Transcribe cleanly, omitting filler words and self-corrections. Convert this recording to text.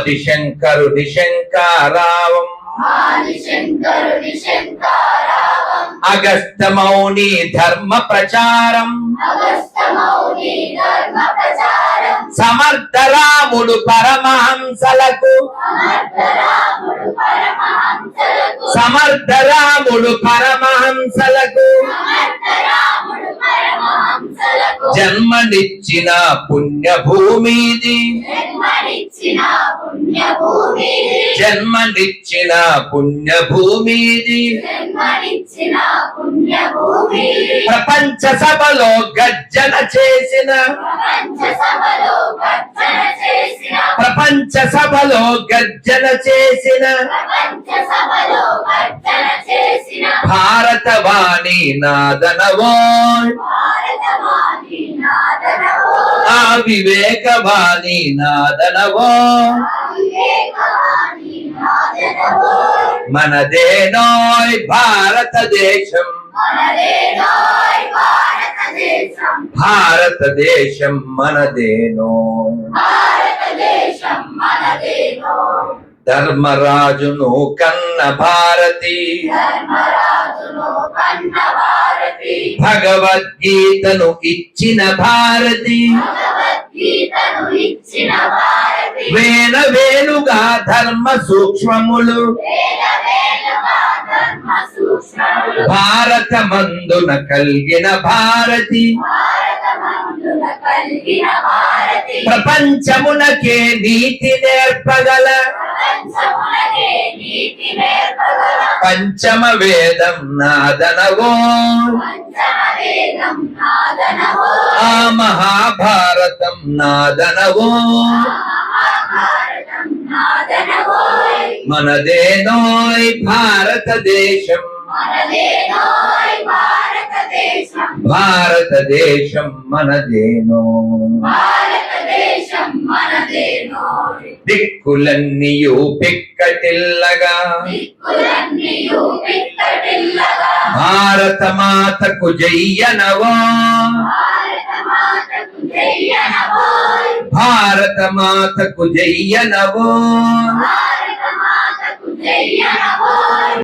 ఆదిశంకరుని శంకారావం అగస్త్య మౌని ధర్మ ప్రచారం సమర్థ రాముడు పరమహంసలకు సమర్థ రాముడు పరమహంసలకు జన్మనిచ్చిన పుణ్యభూమిది జన్మనిచ్చిన పుణ్యభూమిది ప్రపంచ సభలో గర్జన చేసిన ప్రపంచ సభలో గర్జన చేసిన భారతవాణి నాదనవో ఆ వివేకవాణి నాదనవో మనదేనోయ్ భారతదేశం భారతదేశం మనదేనో ధర్మరాజును కన్న భారతి భగవద్గీతను ఇచ్చిన భారతి వేల వేలుగా ధర్మ సూక్ష్మములు భారతమందున కలిగిన భారతి ప్రపంచమునకే నీతి నేర్పగల పంచమ వేదం నాదనవో ఆ మహాభారతం నాదనవో మనదేనోయ్ భారతదేశం భారతదేశం మనదేనో దిక్కులన్నీయు పిక్కటిల్లగా భారత మాతకు జయ్యనవో భారత మాతకు జయ్యనవో